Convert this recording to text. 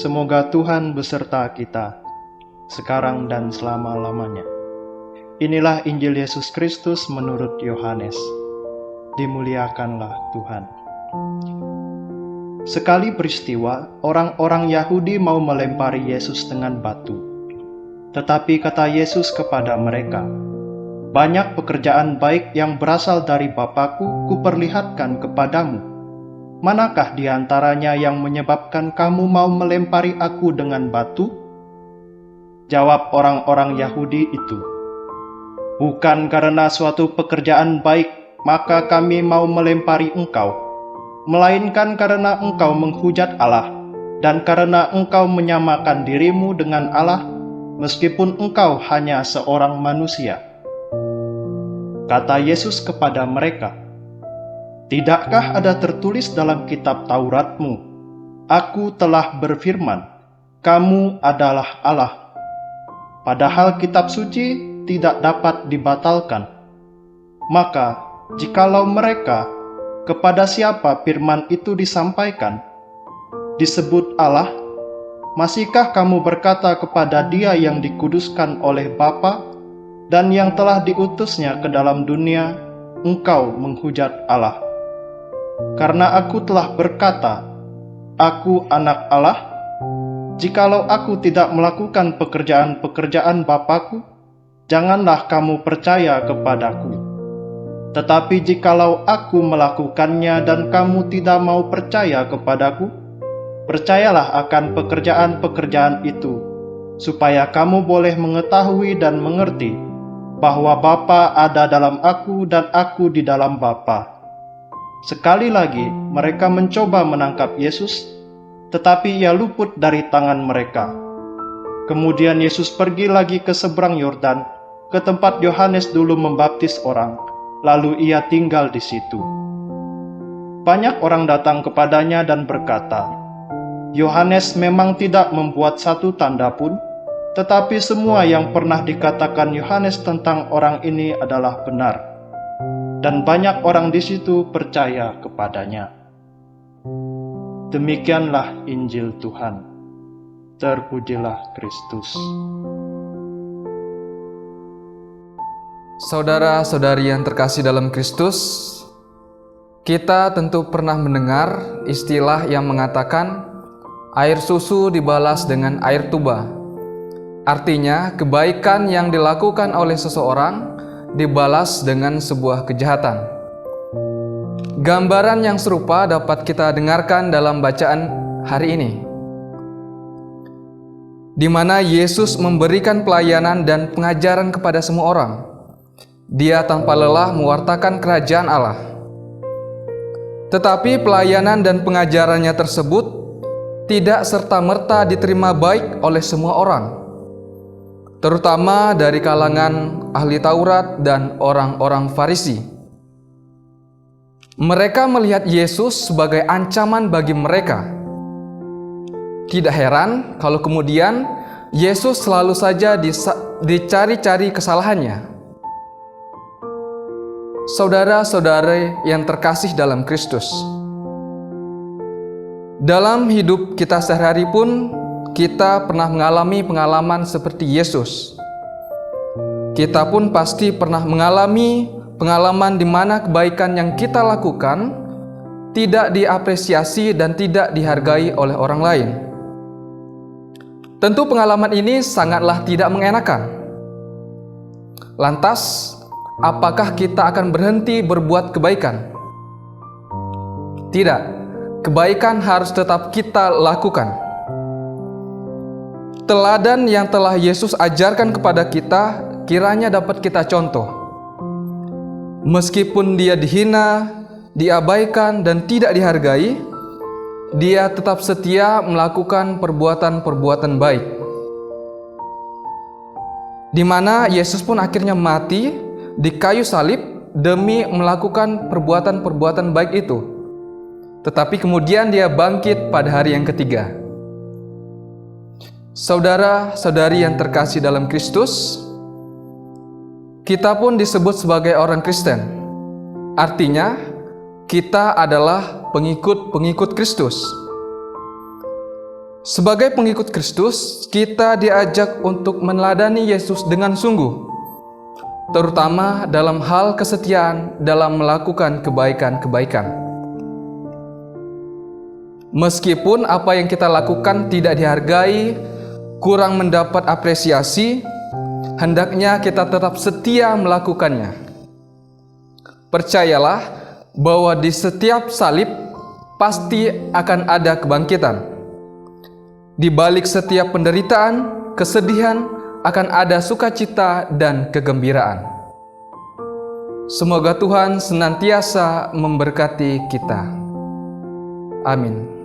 Semoga Tuhan beserta kita, sekarang dan selama-lamanya. Inilah Injil Yesus Kristus menurut Yohanes. Dimuliakanlah Tuhan. Sekali peristiwa, orang-orang Yahudi mau melempari Yesus dengan batu. Tetapi kata Yesus kepada mereka, "Banyak pekerjaan baik yang berasal dari Bapa-Ku kuperlihatkan kepadamu. Manakah di antaranya yang menyebabkan kamu mau melempari aku dengan batu?" Jawab orang-orang Yahudi itu, "Bukan karena suatu pekerjaan baik maka kami mau melempari engkau, melainkan karena engkau menghujat Allah, dan karena engkau menyamakan dirimu dengan Allah, meskipun engkau hanya seorang manusia." Kata Yesus kepada mereka, "Tidakkah ada tertulis dalam kitab Tauratmu, Aku telah berfirman, kamu adalah Allah? Padahal kitab suci tidak dapat dibatalkan. Maka, jikalau mereka, kepada siapa firman itu disampaikan, disebut Allah, masihkah kamu berkata kepada Dia yang dikuduskan oleh Bapa dan yang telah diutusnya ke dalam dunia, engkau menghujat Allah? Karena aku telah berkata, aku anak Allah, jikalau aku tidak melakukan pekerjaan-pekerjaan Bapa-Ku, janganlah kamu percaya kepadaku. Tetapi jikalau aku melakukannya dan kamu tidak mau percaya kepadaku, percayalah akan pekerjaan-pekerjaan itu, supaya kamu boleh mengetahui dan mengerti bahwa Bapa ada dalam aku dan aku di dalam Bapa." Sekali lagi mereka mencoba menangkap Yesus, tetapi ia luput dari tangan mereka. Kemudian Yesus pergi lagi ke seberang Yordan, ke tempat Yohanes dulu membaptis orang, lalu ia tinggal di situ. Banyak orang datang kepadanya dan berkata, "Yohanes memang tidak membuat satu tanda pun, tetapi semua yang pernah dikatakan Yohanes tentang orang ini adalah benar." Dan banyak orang di situ percaya kepadanya. Demikianlah Injil Tuhan. Terpujilah Kristus. Saudara-saudari yang terkasih dalam Kristus, kita tentu pernah mendengar istilah yang mengatakan air susu dibalas dengan air tuba. Artinya, kebaikan yang dilakukan oleh seseorang dibalas dengan sebuah kejahatan. Gambaran yang serupa dapat kita dengarkan dalam bacaan hari ini, di mana Yesus memberikan pelayanan dan pengajaran kepada semua orang. Dia tanpa lelah mewartakan kerajaan Allah. Tetapi pelayanan dan pengajarannya tersebut tidak serta-merta diterima baik oleh semua orang, terutama dari kalangan ahli Taurat dan orang-orang Farisi. Mereka melihat Yesus sebagai ancaman bagi mereka. Tidak heran kalau kemudian Yesus selalu saja dicari-cari kesalahannya. Saudara-saudari yang terkasih dalam Kristus, dalam hidup kita sehari-hari pun kita pernah mengalami pengalaman seperti Yesus. Kita pun pasti pernah mengalami pengalaman di mana kebaikan yang kita lakukan tidak diapresiasi dan tidak dihargai oleh orang lain. Tentu pengalaman ini sangatlah tidak mengenakan. Lantas, apakah kita akan berhenti berbuat kebaikan? Tidak, kebaikan harus tetap kita lakukan. Teladan yang telah Yesus ajarkan kepada kita kiranya dapat kita contoh. Meskipun dia dihina, diabaikan, dan tidak dihargai, dia tetap setia melakukan perbuatan-perbuatan baik. Di mana Yesus pun akhirnya mati di kayu salib demi melakukan perbuatan-perbuatan baik itu. Tetapi kemudian dia bangkit pada hari yang ketiga. Saudara-saudari yang terkasih dalam Kristus, kita pun disebut sebagai orang Kristen. Artinya, kita adalah pengikut-pengikut Kristus. Sebagai pengikut Kristus, kita diajak untuk meneladani Yesus dengan sungguh, terutama dalam hal kesetiaan dalam melakukan kebaikan-kebaikan. Meskipun apa yang kita lakukan tidak dihargai, kurang mendapat apresiasi, hendaknya kita tetap setia melakukannya. Percayalah bahwa di setiap salib pasti akan ada kebangkitan. Di balik setiap penderitaan, kesedihan, akan ada sukacita dan kegembiraan. Semoga Tuhan senantiasa memberkati kita. Amin.